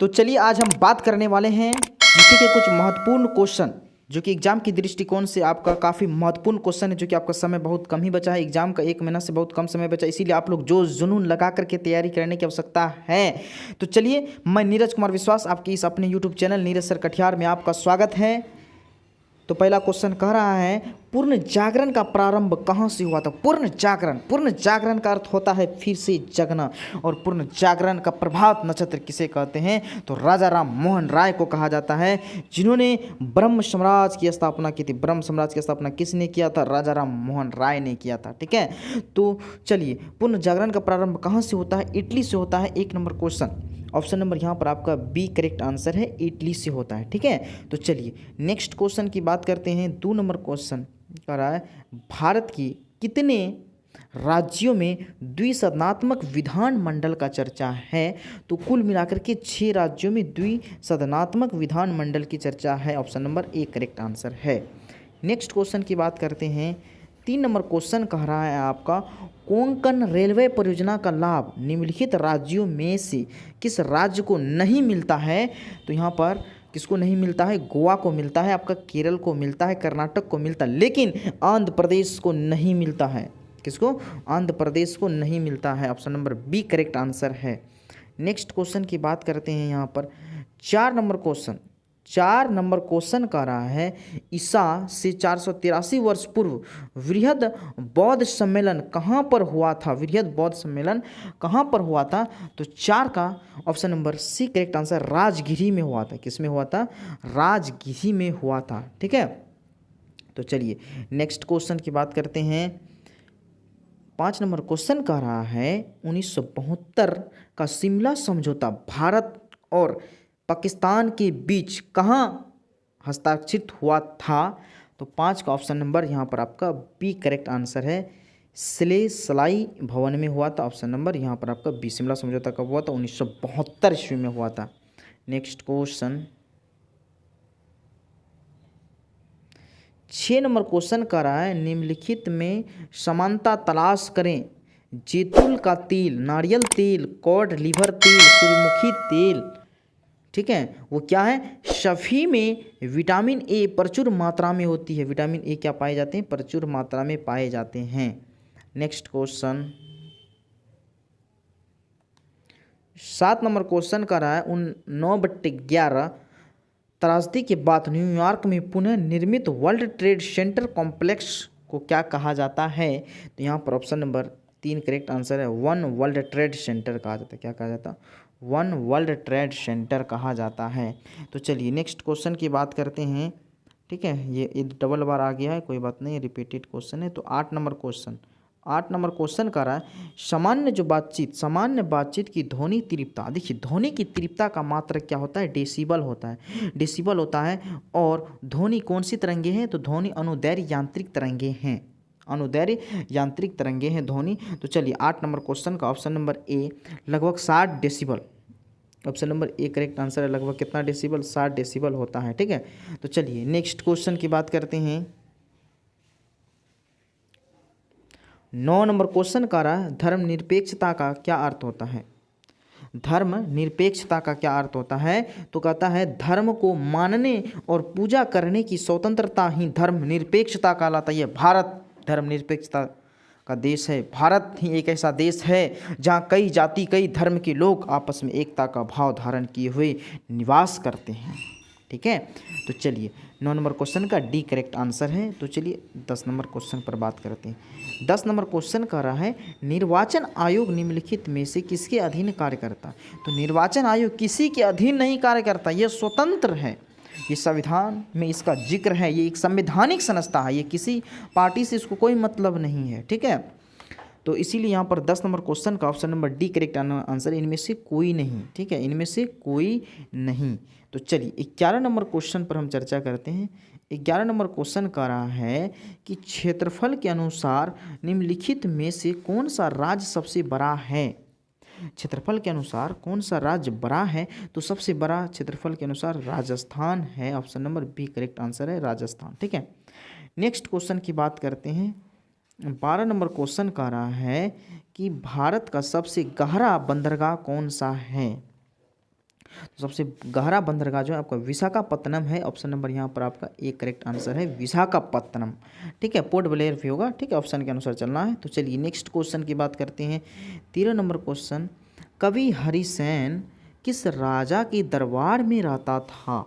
तो चलिए आज हम बात करने वाले हैं जीके के कुछ महत्वपूर्ण क्वेश्चन जो कि एग्जाम की दृष्टिकोण से आपका काफ़ी महत्वपूर्ण क्वेश्चन है, जो कि आपका समय बहुत कम ही बचा है। एग्जाम का 1 महीना से बहुत कम समय बचा, इसीलिए आप लोग जो जुनून लगा करके तैयारी करने की आवश्यकता है। तो चलिए, मैं नीरज कुमार विश्वास आपके इस अपने YouTube channel Neeraj sir Katihar में आपका स्वागत है। तो पहला क्वेश्चन कह रहा है, पूर्ण जागरण का प्रारंभ कहाँ से हुआ था? पूर्ण जागरण का अर्थ होता है फिर से जगना। और पूर्ण जागरण का प्रभात नक्षत्र किसे कहते हैं? तो राजा राम मोहन राय को कहा जाता है, जिन्होंने ब्रह्म साम्राज्य की स्थापना की थी। ब्रह्म साम्राज्य की स्थापना किसने किया था? राजा राम मोहन राय ने किया था। ठीक है, तो चलिए, पूर्ण जागरण का प्रारंभ कहाँ से होता है? इटली से होता है। 1 नंबर क्वेश्चन, ऑप्शन नंबर यहाँ पर आपका बी करेक्ट आंसर है, इटली से होता है। ठीक है, तो चलिए नेक्स्ट क्वेश्चन की बात करते हैं। 2 नंबर क्वेश्चन कह रहा है, भारत की कितने राज्यों में द्विसदनात्मक विधानमंडल का चर्चा है? तो कुल मिलाकर के 6 राज्यों में द्विसदनात्मक विधानमंडल की चर्चा है। Option number A correct answer है। नेक्स्ट क्वेश्चन की बात करते हैं। 3 नंबर क्वेश्चन कह रहा है आपका, कोंकण रेलवे परियोजना का लाभ निम्नलिखित राज्यों में से किस राज्य को नहीं मिलता है? तो यहाँ पर किसको नहीं मिलता है? गोवा को मिलता है, आपका केरल को मिलता है, कर्नाटक को मिलता है, लेकिन आंध्र प्रदेश को नहीं मिलता है। किसको? आंध्र प्रदेश को नहीं मिलता है। Option number B correct answer है। नेक्स्ट क्वेश्चन की बात करते हैं। यहाँ पर 4 नंबर क्वेश्चन कह रहा है, ईसा से 483 वर्ष पूर्व वृहद बौद्ध सम्मेलन कहाँ पर हुआ था? वृहद बौद्ध सम्मेलन कहाँ पर हुआ था? तो 4 का option number C correct answer, Rajgiri में हुआ था। किस में हुआ था? राजगिरी में हुआ था। ठीक है, तो चलिए नेक्स्ट क्वेश्चन की बात करते हैं। 5 नंबर क्वेश्चन कह रहा है, 1972 का शिमला समझौता भारत और पाकिस्तान के बीच कहाँ हस्ताक्षरित हुआ था? तो 5 का ऑप्शन नंबर यहाँ पर आपका बी करेक्ट आंसर है, सलाई भवन में हुआ था। ऑप्शन नंबर यहाँ पर आपका बी। शिमला समझौता कब हुआ था? 1972 ईस्वी में हुआ था। नेक्स्ट क्वेश्चन 6 नंबर क्वेश्चन कर रहा है, निम्नलिखित में समानता तलाश करें। जैतून का तेल, नारियल तेल, कॉड लिवर तेल, सूर्यमुखी तेल। ठीक है, वो क्या है? सभी में विटामिन ए प्रचुर मात्रा में होती है। विटामिन ए क्या पाए जाते हैं? प्रचुर मात्रा में पाए जाते हैं। नेक्स्ट क्वेश्चन 7 नंबर क्वेश्चन कर रहा है, 9/11 त्रासदी के बाद न्यूयॉर्क में पुनः निर्मित वर्ल्ड ट्रेड सेंटर कॉम्प्लेक्स को क्या कहा जाता है? तो यहाँ पर ऑप्शन नंबर 3 करेक्ट आंसर है, 1 वर्ल्ड ट्रेड सेंटर कहा जाता है। क्या कहा जाता? 1 वर्ल्ड ट्रेड सेंटर कहा जाता है। तो चलिए नेक्स्ट क्वेश्चन की बात करते हैं। ठीक है, ये डबल बार आ गया है, कोई बात नहीं, रिपीटेड क्वेश्चन है। तो 8 नंबर क्वेश्चन कर रहा है, सामान्य बातचीत की ध्वनि तीव्रता। देखिए, ध्वनि की तीव्रता का मात्रक क्या होता है? डेसिबल होता है। डेसिबल होता है। और ध्वनि कौन सी तरंगे हैं? तो ध्वनि अनुदैर्घ्य यांत्रिक तरंगे हैं। अनुदैर्घ्य यांत्रिक तरंगे हैं ध्वनि। तो चलिए 8 नंबर क्वेश्चन का ऑप्शन नंबर ए लगभग 60 decibel. Option number A correct answer है। लगभग कितना डेसिबल? 60 डेसिबल होता है। ठीक है, तो चलिए नेक्स्ट क्वेश्चन की बात करते हैं। 9 नंबर क्वेश्चन का रहा है, धर्मनिरपेक्षता का क्या अर्थ होता है? धर्मनिरपेक्षता का क्या अर्थ होता है? तो कहता है, धर्म को मानने और पूजा करने की स्वतंत्रता ही धर्मनिरपेक्षता कहलाता है। भारत धर्मनिरपेक्षता का देश है। भारत ही एक ऐसा देश है जहाँ कई जाति कई धर्म के लोग आपस में एकता का भाव धारण किए हुए निवास करते हैं। ठीक है, तो चलिए 9 नंबर क्वेश्चन का डी करेक्ट आंसर है। तो चलिए 10 नंबर क्वेश्चन पर बात करते हैं। 10 नंबर क्वेश्चन कह रहा है, निर्वाचन आयोग निम्नलिखित में से किसके अधीन कार्य करता है? तो निर्वाचन आयोग किसी के अधीन नहीं कार्य करता, यह स्वतंत्र है। ये संविधान में इसका जिक्र है, ये एक संवैधानिक संस्था है, ये किसी पार्टी से इसको कोई मतलब नहीं है। ठीक है, तो इसीलिए यहाँ पर 10 नंबर क्वेश्चन का option number D correct answer, इनमें से कोई नहीं। ठीक है, इनमें से कोई नहीं। तो चलिए 11 नंबर क्वेश्चन पर हम चर्चा करते हैं। 11 नंबर क्वेश्चन कह रहा है कि क्षेत्रफल के अनुसार निम्नलिखित में से कौन सा राज्य सबसे बड़ा है? क्षेत्रफल के अनुसार कौन सा राज्य बड़ा है? तो सबसे बड़ा क्षेत्रफल के अनुसार राजस्थान है। Option number B correct answer है, राजस्थान। ठीक है, नेक्स्ट क्वेश्चन की बात करते हैं। 12 नंबर क्वेश्चन कह रहा है कि भारत का सबसे गहरा बंदरगाह कौन सा है? तो सबसे गहरा बंदरगाह जो है आपका विशाखापत्तनम है। ऑप्शन नंबर यहाँ पर आपका एक करेक्ट आंसर है विशाखापत्तनम। ठीक है, पोर्ट ब्लेयर भी होगा। ठीक है, ऑप्शन के अनुसार चलना है। तो चलिए नेक्स्ट क्वेश्चन की बात करते हैं। 13 नंबर क्वेश्चन, कवि हरिसेन किस राजा के दरबार में रहता था?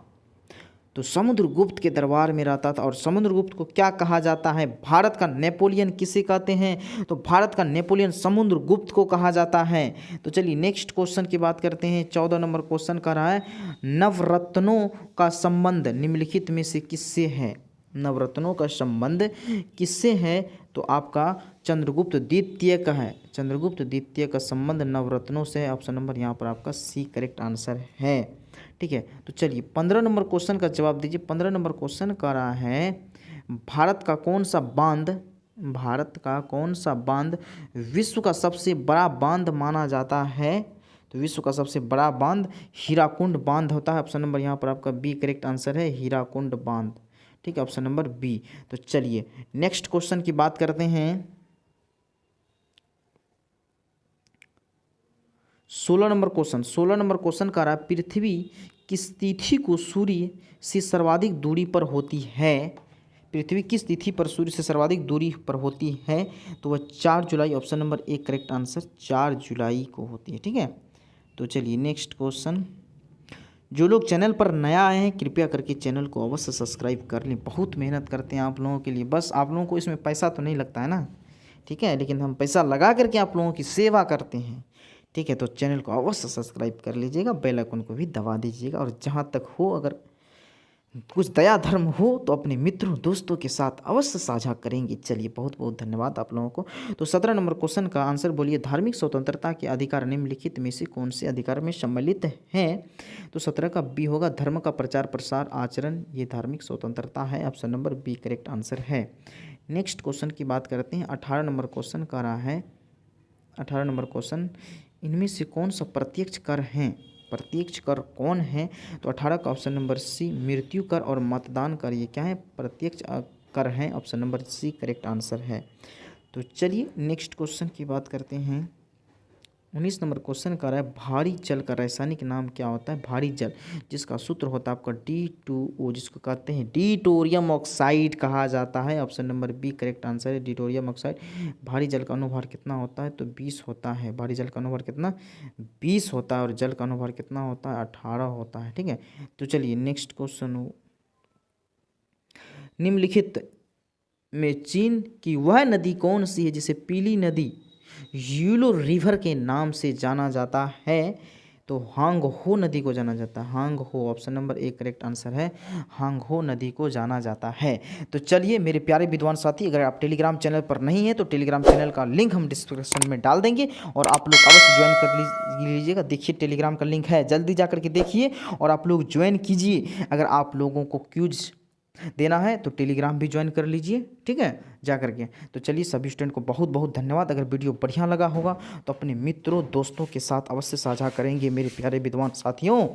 तो समुद्रगुप्त के दरबार में रहता था। और समुद्रगुप्त को क्या कहा जाता है? भारत का नेपोलियन किसे कहते हैं? तो भारत का नेपोलियन समुद्रगुप्त को कहा जाता है। तो चलिए नेक्स्ट क्वेश्चन की बात करते हैं। 14 नंबर क्वेश्चन कर रहा है, नवरत्नों का संबंध निम्नलिखित में से किससे है? नवरत्नों का संबंध किससे है? तो आपका चंद्रगुप्त द्वितीय का है। चंद्रगुप्त द्वितीय का संबंध नवरत्नों से है। ऑप्शन नंबर यहाँ पर आपका सी करेक्ट आंसर है। ठीक है, तो चलिए 15 नंबर क्वेश्चन का जवाब दीजिए। 15 नंबर क्वेश्चन कर रहा है, भारत का कौन सा बांध विश्व का सबसे बड़ा बांध माना जाता है? तो विश्व का सबसे बड़ा बांध हीराकुंड बांध होता है। ऑप्शन नंबर यहाँ पर आपका बी करेक्ट आंसर है, हीराकुंड बांध। ठीक है, ऑप्शन नंबर बी। तो चलिए नेक्स्ट क्वेश्चन की बात करते हैं। 16 नंबर क्वेश्चन का रहा है, पृथ्वी किस तिथि को सूर्य से सर्वाधिक दूरी पर होती है? पृथ्वी किस तिथि पर सूर्य से सर्वाधिक दूरी पर होती है? तो वह 4 जुलाई। ऑप्शन नंबर एक करेक्ट आंसर 4 जुलाई को होती है। ठीक है, तो चलिए नेक्स्ट क्वेश्चन। जो लोग चैनल पर नया आए हैं कृपया करके चैनल को अवश्य सब्सक्राइब कर लें। बहुत मेहनत करते हैं आप लोगों के लिए, बस आप लोगों को इसमें पैसा तो नहीं लगता है ना, ठीक है, लेकिन हम पैसा लगा करके आप लोगों की सेवा करते हैं। ठीक है, तो चैनल को अवश्य सब्सक्राइब कर लीजिएगा, बेल आइकन को भी दबा दीजिएगा। और जहाँ तक हो अगर कुछ दया धर्म हो तो अपने मित्रों दोस्तों के साथ अवश्य साझा करेंगे। चलिए बहुत बहुत धन्यवाद आप लोगों को। तो 17 नंबर क्वेश्चन का आंसर बोलिए, धार्मिक स्वतंत्रता के अधिकार निम्नलिखित में से कौन से अधिकार में सम्मिलित हैं? तो 17 का बी होगा, धर्म का प्रचार प्रसार आचरण, ये धार्मिक स्वतंत्रता है। Option number B correct answer है। नेक्स्ट क्वेश्चन की बात करते हैं। 18 नंबर क्वेश्चन का रहा है, 18 नंबर क्वेश्चन, इनमें से कौन सा प्रत्यक्ष कर हैं? प्रत्यक्ष कर कौन है? तो 18 का ऑप्शन नंबर सी मृत्यु कर और मतदान कर, ये क्या है? प्रत्यक्ष कर हैं। Option number C correct answer है। तो चलिए नेक्स्ट क्वेश्चन की बात करते हैं। 19 नंबर क्वेश्चन कर रहा है, भारी जल का रासायनिक नाम क्या होता है? भारी जल जिसका सूत्र होता है आपका D2O, जिसको कहते हैं डिटोरियम ऑक्साइड कहा जाता है। Option number B correct answer है, डिटोरियम ऑक्साइड। भारी जल का अनुभार कितना होता है? तो 20 होता है। भारी जल का अनुभार कितना? 20 होता है। और जल का अनुभार कितना होता है? 18 होता है। ठीक है, तो चलिए नेक्स्ट क्वेश्चन, निम्नलिखित में चीन की वह नदी कौन सी है जिसे पीली नदी यूलो रिवर के नाम से जाना जाता है? तो हांग हो नदी को जाना जाता है। हांग हो, ऑप्शन नंबर एक करेक्ट आंसर है, हांग हो नदी को जाना जाता है। तो चलिए मेरे प्यारे विद्वान साथी, अगर आप टेलीग्राम चैनल पर नहीं हैं तो टेलीग्राम चैनल का लिंक हम डिस्क्रिप्शन में डाल देंगे और आप लोग अवश्य ज्वाइन कर लीजिएगा। देखिए टेलीग्राम का लिंक है, जल्दी जा करके देखिए और आप लोग ज्वाइन कीजिए। अगर आप लोगों को क्यूज देना है तो टेलीग्राम भी ज्वाइन कर लीजिए, ठीक है, जा करके। तो चलिए सभी स्टूडेंट को बहुत बहुत धन्यवाद। अगर वीडियो बढ़िया लगा होगा तो अपने मित्रों दोस्तों के साथ अवश्य साझा करेंगे मेरे प्यारे विद्वान साथियों।